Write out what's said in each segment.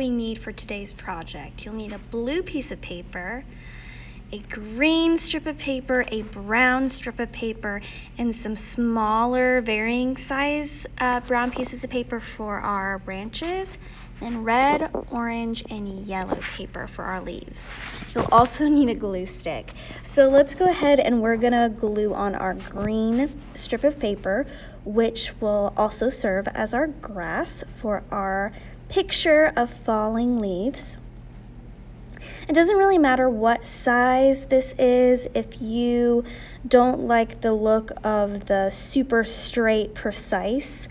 we need for today's project. You'll need a blue piece of paper, a green strip of paper, a brown strip of paper, and some smaller varying size brown pieces of paper for our branches, and red, orange, and yellow paper for our leaves. You'll also need a glue stick. So let's go ahead and we're gonna glue on our green strip of paper, which will also serve as our grass for our picture of falling leaves. It doesn't really matter what size this is. If you don't like the look of the super straight, precise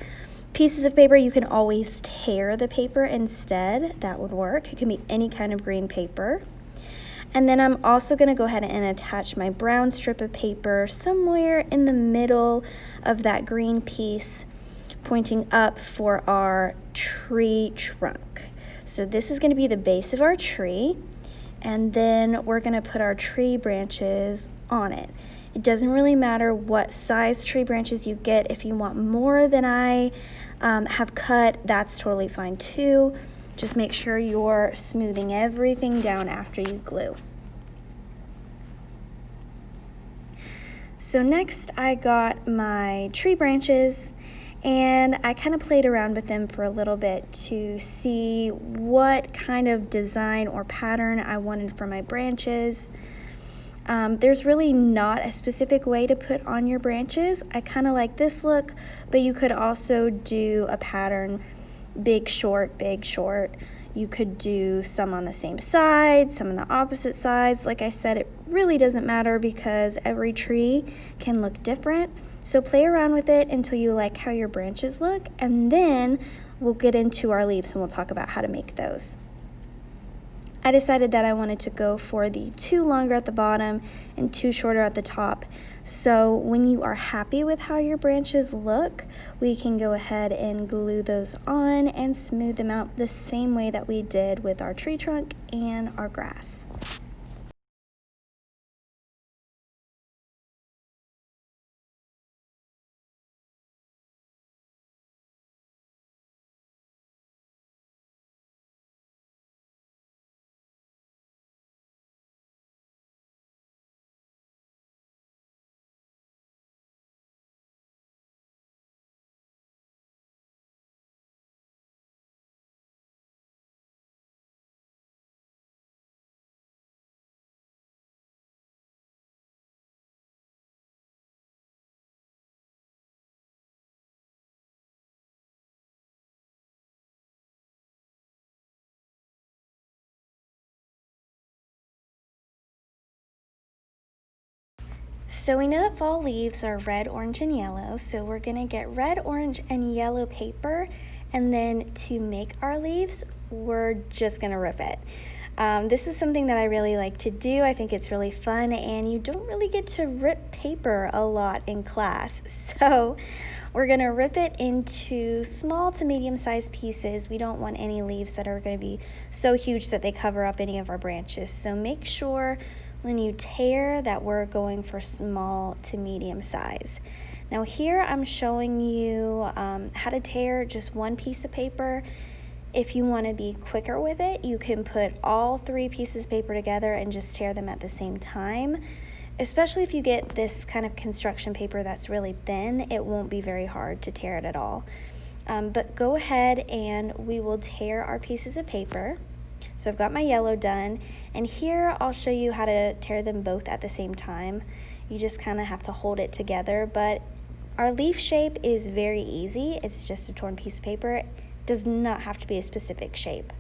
pieces of paper, you can always tear the paper instead. That would work. It can be any kind of green paper. And then I'm also going to go ahead and attach my brown strip of paper somewhere in the middle of that green piece, pointing up for our tree trunk. So this is going to be the base of our tree. And then we're gonna put our tree branches on it. It doesn't really matter what size tree branches you get. If you want more than I have cut, that's totally fine too. Just make sure you're smoothing everything down after you glue. So next I got my tree branches, and I kind of played around with them for a little bit to see what kind of design or pattern I wanted for my branches. There's really not a specific way to put on your branches. I kind of like this look, but you could also do a pattern, big, short, big, short. You could do some on the same side, some on the opposite sides. Like I said, it really doesn't matter because every tree can look different. So play around with it until you like how your branches look, and then we'll get into our leaves and we'll talk about how to make those. I decided that I wanted to go for the 2 longer at the bottom and 2 shorter at the top. So when you are happy with how your branches look, we can go ahead and glue those on and smooth them out the same way that we did with our tree trunk and our grass. So we know that fall leaves are red, orange, and yellow, so we're gonna get red, orange, and yellow paper, and then to make our leaves, we're just gonna rip it. This is something that I really like to do. I think it's really fun, and you don't really get to rip paper a lot in class. So we're gonna rip it into small to medium-sized pieces. We don't want any leaves that are gonna be so huge that they cover up any of our branches. So make sure when you tear that we're going for small to medium size. Now here I'm showing you how to tear just one piece of paper. If you want to be quicker with it, you can put all 3 pieces of paper together and just tear them at the same time. Especially if you get this kind of construction paper that's really thin, it won't be very hard to tear it at all. But go ahead and we will tear our pieces of paper. So I've got my yellow done, and here I'll show you how to tear them both at the same time. You just kind of have to hold it together, but our leaf shape is very easy. It's just a torn piece of paper. It does not have to be a specific shape.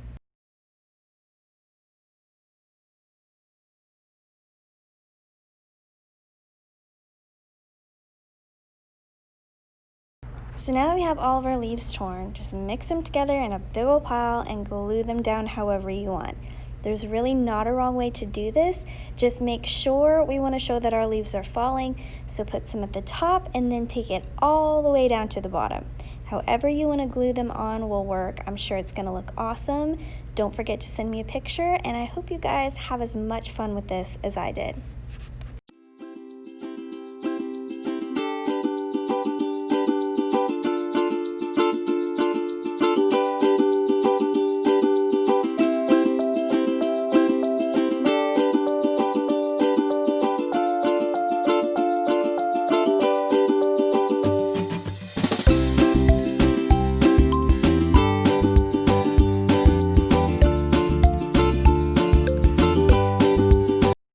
So now that we have all of our leaves torn, just mix them together in a big old pile and glue them down however you want. There's really not a wrong way to do this. Just make sure we want to show that our leaves are falling, so put some at the top and then take it all the way down to the bottom. However you want to glue them on will work. I'm sure it's going to look awesome. Don't forget to send me a picture, and I hope you guys have as much fun with this as I did.